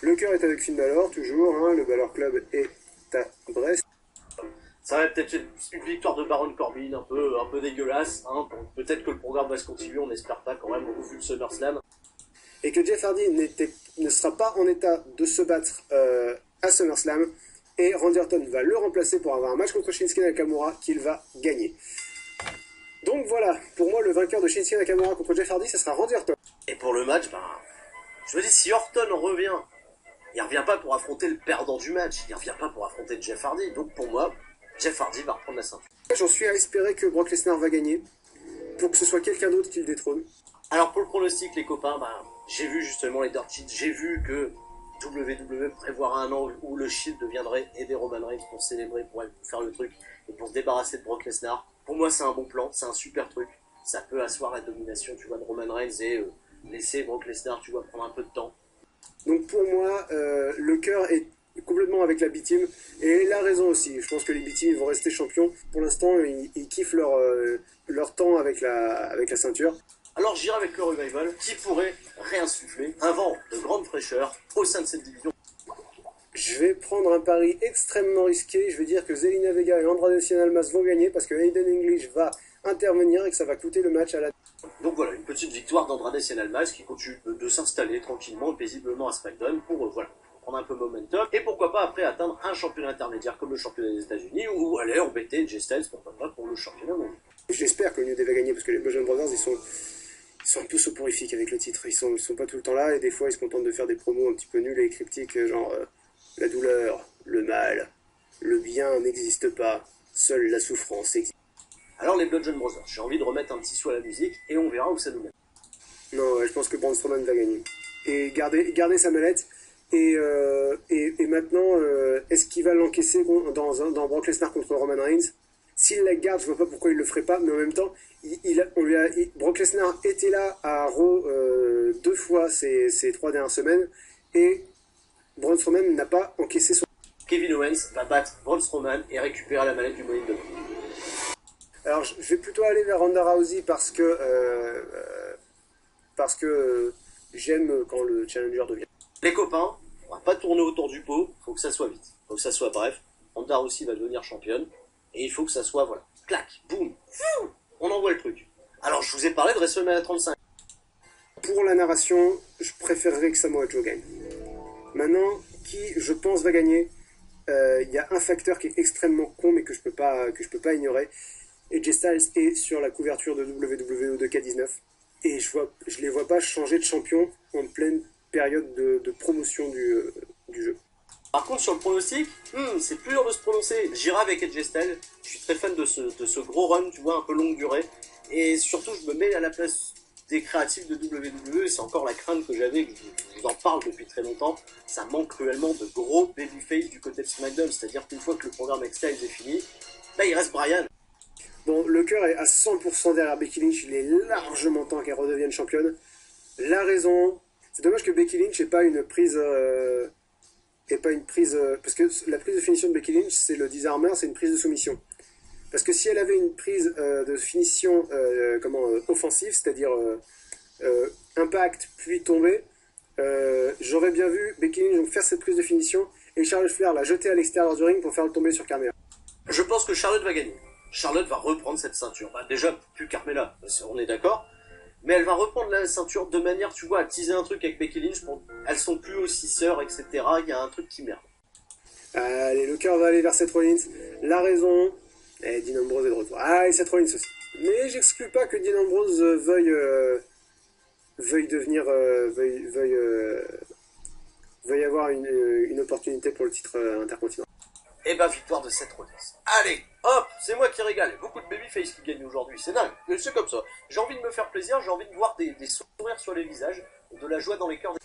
Le cœur est avec Finn Balor, toujours, hein, le Balor Club est à Brest. Ça va peut-être une victoire de Baron Corbin, un peu dégueulasse. Hein. Peut-être que le programme va se continuer, on n'espère pas quand même, au vu de SummerSlam. Et que Jeff Hardy ne sera pas en état de se battre à SummerSlam. Et Randy Orton va le remplacer pour avoir un match contre Shinsuke Nakamura qu'il va gagner. Donc voilà, pour moi le vainqueur de Shinsuke Nakamura contre Jeff Hardy, ce sera Randy Orton. Et pour le match, je me dis, si Orton revient, il revient pas pour affronter le perdant du match, il revient pas pour affronter Jeff Hardy. Donc pour moi, Jeff Hardy va reprendre la ceinture. J'en suis à espérer que Brock Lesnar va gagner, pour que ce soit quelqu'un d'autre qui le détrône. Alors pour le pronostic, les copains, j'ai vu justement les Dirt Sheets, j'ai vu que WWE prévoira un an où le Shield deviendrait aider Roman Reigns pour célébrer, pour faire le truc, et pour se débarrasser de Brock Lesnar. Pour moi, c'est un bon plan, c'est un super truc. Ça peut asseoir la domination, tu vois, de Roman Reigns et laisser Brock Lesnar, tu vois, prendre un peu de temps. Donc pour moi, le cœur est complètement avec la B-Team, et il a raison aussi. Je pense que les B-Team vont rester champions. Pour l'instant, ils kiffent leur temps avec la ceinture. Alors j'irai avec le Revival, qui pourrait réinsuffler un vent de grande fraîcheur au sein de cette division. Je vais prendre un pari extrêmement risqué. Je vais dire que Zelina Vega et Andrade Cien Almas vont gagner parce que Aiden English va intervenir et que ça va coûter le match à la... Donc voilà, une petite victoire d'Andrade Cien Almas qui continue de s'installer tranquillement et paisiblement à SmackDown pour prendre un peu momentum. Et pourquoi pas après atteindre un championnat intermédiaire comme le championnat des États-Unis ou aller embêter Jay Styles pour le championnat mondial. J'espère que le New Day va gagner parce que les Bludgeon Brothers, ils sont un peu soporifiques avec le titre. Ils sont pas tout le temps là et des fois ils se contentent de faire des promos un petit peu nuls et cryptiques, genre la douleur, le mal, le bien n'existe pas, seule la souffrance existe. Alors les Bludgeon Brothers, j'ai envie de remettre un petit sou à la musique et on verra où ça nous mène. Non, ouais, je pense que Braun Strowman va gagner. Et garder sa mallette. Et maintenant, est-ce qu'il va l'encaisser dans Brock Lesnar contre Roman Reigns? S'il la garde, je vois pas pourquoi il le ferait pas, mais en même temps, Brock Lesnar était là à Raw 2 fois ces 3 dernières semaines, et Braun Strowman n'a pas encaissé son... Kevin Owens va battre Braun Strowman et récupérer la mallette du Money in the Bank. Alors, je vais plutôt aller vers Ronda Rousey parce que j'aime quand le challenger devient. Les copains, on va pas tourner autour du pot, faut que ça soit vite, faut que ça soit bref. Ronda Rousey va devenir championne, et il faut que ça soit, voilà, clac, boum, on envoie le truc. Alors, je vous ai parlé de WrestleMania 35. Pour la narration, je préférerais que Samoa Joe gagne. Maintenant, qui, je pense, va gagner, y a un facteur qui est extrêmement con, mais que je peux pas ignorer. AJ Styles est sur la couverture de WWE 2K19, et je les vois pas changer de champion en pleine période de promotion du jeu. Par contre, sur le pronostic, c'est plus dur de se prononcer. J'irai avec AJ Styles. Je suis très fan de ce gros run, tu vois, un peu longue durée. Et surtout, je me mets à la place des créatifs de WWE. C'est encore la crainte que j'avais, que je vous en parle depuis très longtemps. Ça manque cruellement de gros babyface du côté de SmackDown. C'est-à-dire qu'une fois que le programme avec Styles est fini, là, il reste Bryan. Bon, le cœur est à 100% derrière Becky Lynch. Il est largement temps qu'elle redevienne championne. La raison... C'est dommage que Becky Lynch n'ait pas une prise... parce que la prise de finition de Becky Lynch, c'est le disarmer, c'est une prise de soumission. Parce que si elle avait une prise de finition offensive, c'est-à-dire impact puis tomber, j'aurais bien vu Becky Lynch donc faire cette prise de finition et Charlotte Flair la jeter à l'extérieur du ring pour faire le tomber sur Carmella. Je pense que Charlotte va gagner. Charlotte va reprendre cette ceinture. Déjà, plus Carmella, on est d'accord. Mais elle va reprendre la ceinture de manière, tu vois, à teaser un truc avec Becky Lynch. Elles sont plus aussi sœurs, etc. Il y a un truc qui merde. Allez, le cœur va aller vers Seth Rollins. La raison... Dean Ambrose est de retour. Ah, et Seth Rollins aussi. Mais j'exclus pas que Dean Ambrose veuille avoir une opportunité pour le titre intercontinental. Et victoire de Seth Rollins. Allez, hop, c'est moi qui régale. Beaucoup de babyface qui gagnent aujourd'hui, c'est dingue. C'est comme ça. J'ai envie de me faire plaisir, j'ai envie de voir des sourires sur les visages, de la joie dans les cœurs.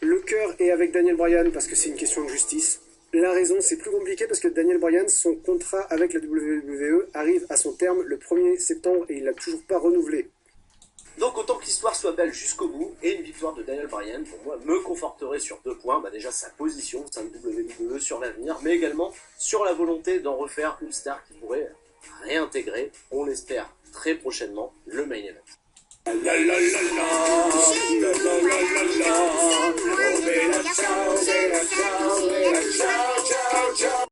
Le cœur est avec Daniel Bryan parce que c'est une question de justice. La raison, c'est plus compliqué parce que Daniel Bryan, son contrat avec la WWE arrive à son terme le 1er septembre et il l'a toujours pas renouvelé. Donc autant que l'histoire soit belle jusqu'au bout, et une victoire de Daniel Bryan, pour moi, me conforterait sur 2 points. Déjà sa position au sein de WWE sur l'avenir, mais également sur la volonté d'en refaire une star qui pourrait réintégrer, on l'espère très prochainement, le main event.